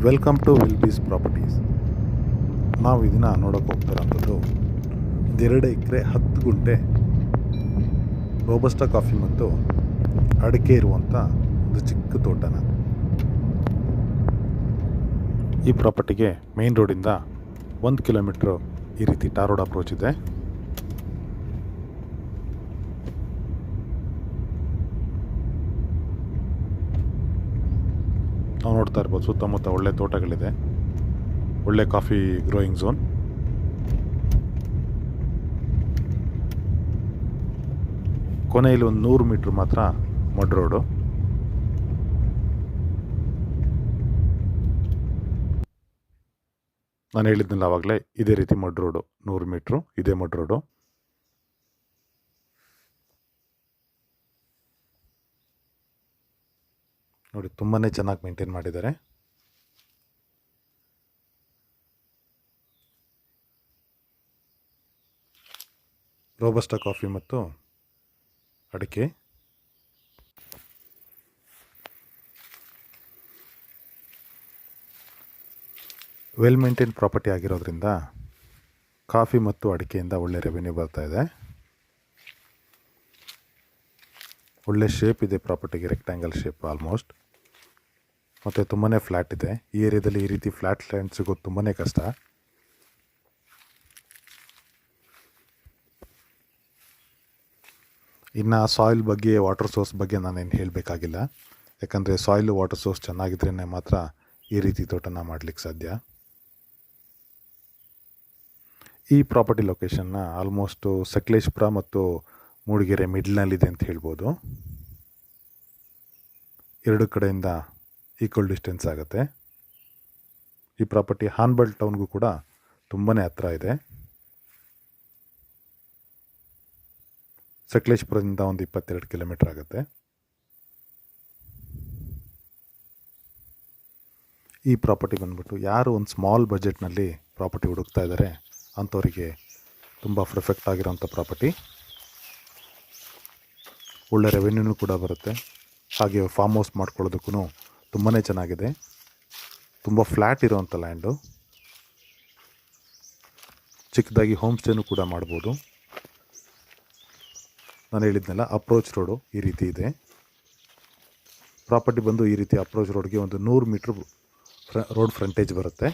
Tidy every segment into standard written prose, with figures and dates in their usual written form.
Welcome to ವಿಲ್ಬೀಸ್ properties. ನಾವು ಇದನ್ನು ನೋಡೋಕೆ ಹೋಗ್ತಾರಂಥದ್ದು 2 ಎಕರೆ 10 ಗುಂಟೆ ರೋಬಸ್ಟಾ ಕಾಫಿ ಮತ್ತು ಅಡಿಕೆ ಇರುವಂಥ ಒಂದು ಚಿಕ್ಕ ತೋಟನ. ಈ ಪ್ರಾಪರ್ಟಿಗೆ ಮೇನ್ ರೋಡಿಂದ 1 ಕಿಲೋಮೀಟ್ರು ಈ ರೀತಿ ಟಾರ್ ರೋಡ್ ಅಪ್ರೋಚ್ ಇದೆ. ನಾವು ನೋಡ್ತಾ ಇರ್ಬೋದು ಸುತ್ತಮುತ್ತ ಒಳ್ಳೆ ತೋಟಗಳಿದೆ, ಒಳ್ಳೆ ಕಾಫಿ ಗ್ರೋಯಿಂಗ್ ಝೋನ್. ಕೊನೆಯಲ್ಲಿ ಒಂದು 100 ಮೀಟ್ರ್ ಮಾತ್ರ ಮಡ್ ರೋಡು. ನಾನು ಹೇಳಿದ್ನಲ್ಲ ಆವಾಗಲೇ, ಇದೇ ರೀತಿ ಮಡ್ ರೋಡು, 100 ಮೀಟ್ರು ಇದೇ ಮಡ್ ರೋಡು. ನೋಡಿ, ತುಂಬಾ ಚೆನ್ನಾಗಿ ಮೇಂಟೈನ್ ಮಾಡಿದ್ದಾರೆ. ರೋಬಸ್ಟಾ ಕಾಫಿ ಮತ್ತು ಅಡಿಕೆ. ವೆಲ್ ಮೇಂಟೈನ್ ಪ್ರಾಪರ್ಟಿ ಆಗಿರೋದ್ರಿಂದ ಕಾಫಿ ಮತ್ತು ಅಡಿಕೆಯಿಂದ ಒಳ್ಳೆ ರೆವೆನ್ಯೂ ಬರ್ತಾ ಇದೆ. ಒಳ್ಳೆ ಶೇಪ್ ಇದೆ ಪ್ರಾಪರ್ಟಿಗೆ, ರೆಕ್ಟ್ಯಾಂಗಲ್ ಶೇಪ್ ಆಲ್ಮೋಸ್ಟ್. ಮತ್ತು ತುಂಬಾ ಫ್ಲ್ಯಾಟ್ ಇದೆ. ಈ ಏರಿಯಾದಲ್ಲಿ ಈ ರೀತಿ ಫ್ಲ್ಯಾಟ್ ಲ್ಯಾಂಡ್ ಸಿಗೋದು ತುಂಬಾ ಕಷ್ಟ. ಇನ್ನು ಸಾಯಿಲ್ ಬಗ್ಗೆ, ವಾಟರ್ ಸೋರ್ಸ್ ಬಗ್ಗೆ ನಾನೇನು ಹೇಳಬೇಕಾಗಿಲ್ಲ. ಯಾಕಂದರೆ ಸಾಯಿಲು ವಾಟರ್ ಸೋರ್ಸ್ ಚೆನ್ನಾಗಿದ್ರೇ ಮಾತ್ರ ಈ ರೀತಿ ತೋಟನ ಮಾಡಲಿಕ್ಕೆ ಸಾಧ್ಯ. ಈ ಪ್ರಾಪರ್ಟಿ ಲೊಕೇಶನ್ನ ಆಲ್ಮೋಸ್ಟು ಸಕಲೇಶಪುರ ಮತ್ತು ಮೂಡಿಗೆರೆ ಮಿಡ್ಲ್ನಲ್ಲಿದೆ ಅಂತ ಹೇಳ್ಬೋದು. 2 ಕಡೆಯಿಂದ ಈಕ್ವಲ್ ಡಿಸ್ಟೆನ್ಸ್ ಆಗುತ್ತೆ. ಈ ಪ್ರಾಪರ್ಟಿ ಹಾನ್ಬಲ್ ಟೌನ್ಗೂ ಕೂಡ ತುಂಬಾ ಹತ್ತಿರ ಇದೆ. ಸಕಲೇಶಪುರದಿಂದ ಒಂದು 22 ಕಿಲೋಮೀಟ್ರ್ ಆಗುತ್ತೆ. ಈ ಪ್ರಾಪರ್ಟಿ ಬಂದ್ಬಿಟ್ಟು ಯಾರು ಒಂದು ಸ್ಮಾಲ್ ಬಜೆಟ್ನಲ್ಲಿ ಪ್ರಾಪರ್ಟಿ ಹುಡುಕ್ತಾ ಇದ್ದಾರೆ ಅಂಥವರಿಗೆ ತುಂಬ ಪರ್ಫೆಕ್ಟ್ ಆಗಿರೋಂಥ ಪ್ರಾಪರ್ಟಿ. ಒಳ್ಳೆ ರೆವೆನ್ಯೂನೂ ಕೂಡ ಬರುತ್ತೆ. ಹಾಗೆ ಫಾರ್ಮ್ ಹೌಸ್ ಮಾಡ್ಕೊಳ್ಳೋದಕ್ಕೂ ತುಂಬಾ ಚೆನ್ನಾಗಿದೆ. ತುಂಬ ಫ್ಲ್ಯಾಟ್ ಇರೋವಂಥ ಲ್ಯಾಂಡು. ಚಿಕ್ಕದಾಗಿ ಹೋಮ್ ಸ್ಟೇನೂ ಕೂಡ ಮಾಡ್ಬೋದು. ನಾನು ಹೇಳಿದ್ನಲ್ಲ, ಅಪ್ರೋಚ್ ರೋಡು ಈ ರೀತಿ ಇದೆ. ಪ್ರಾಪರ್ಟಿ ಬಂದು ಈ ರೀತಿ ಅಪ್ರೋಚ್ ರೋಡ್ಗೆ ಒಂದು 100 ಮೀಟ್ರ್ ರೋಡ್ ಫ್ರಂಟೇಜ್ ಬರುತ್ತೆ.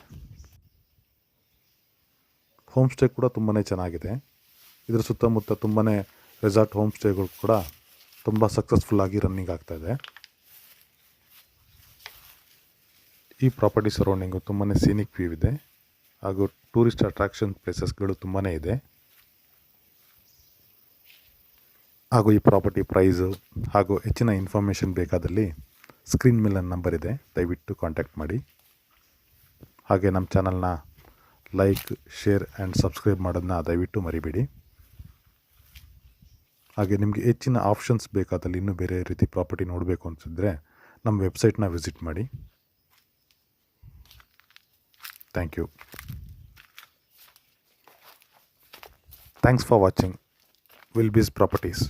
ಹೋಮ್ ಸ್ಟೇ ಕೂಡ ತುಂಬಾ ಚೆನ್ನಾಗಿದೆ. ಇದರ ಸುತ್ತಮುತ್ತ ತುಂಬಾ ರೆಸಾರ್ಟ್ ಹೋಮ್ ಸ್ಟೇಗಳು ಕೂಡ ತುಂಬ ಸಕ್ಸಸ್ಫುಲ್ಲಾಗಿ ರನ್ನಿಂಗ್ ಆಗ್ತಾಯಿದೆ. ಈ ಪ್ರಾಪರ್ಟಿ ಸರೌಂಡಿಂಗು ತುಂಬಾ ಸೀನಿಕ್ ವ್ಯೂ ಇದೆ. ಹಾಗೂ ಟೂರಿಸ್ಟ್ ಅಟ್ರಾಕ್ಷನ್ ಪ್ಲೇಸಸ್ಗಳು ತುಂಬಾ ಇದೆ. ಹಾಗೂ ಈ ಪ್ರಾಪರ್ಟಿ ಪ್ರೈಸು ಹಾಗೂ ಹೆಚ್ಚಿನ ಇನ್ಫಾರ್ಮೇಷನ್ ಬೇಕಾದಲ್ಲಿ ಸ್ಕ್ರೀನ್ ಮೇಲೆ ನನ್ನ ನಂಬರ್ ಇದೆ, ದಯವಿಟ್ಟು ಕಾಂಟ್ಯಾಕ್ಟ್ ಮಾಡಿ. ಹಾಗೆ ನಮ್ಮ ಚಾನಲ್ನ ಲೈಕ್, ಶೇರ್ ಆ್ಯಂಡ್ ಸಬ್ಸ್ಕ್ರೈಬ್ ಮಾಡೋದನ್ನ ದಯವಿಟ್ಟು ಮರಿಬೇಡಿ. ಹಾಗೆ ನಿಮಗೆ ಹೆಚ್ಚಿನ ಆಪ್ಷನ್ಸ್ ಬೇಕಾದಲ್ಲಿ, ಇನ್ನೂ ಬೇರೆ ರೀತಿ ಪ್ರಾಪರ್ಟಿ ನೋಡಬೇಕು ಅನಿಸಿದ್ರೆ ನಮ್ಮ ವೆಬ್ಸೈಟ್ನ ವಿಸಿಟ್ ಮಾಡಿ. Thank you. Thanks for watching Wilbees properties.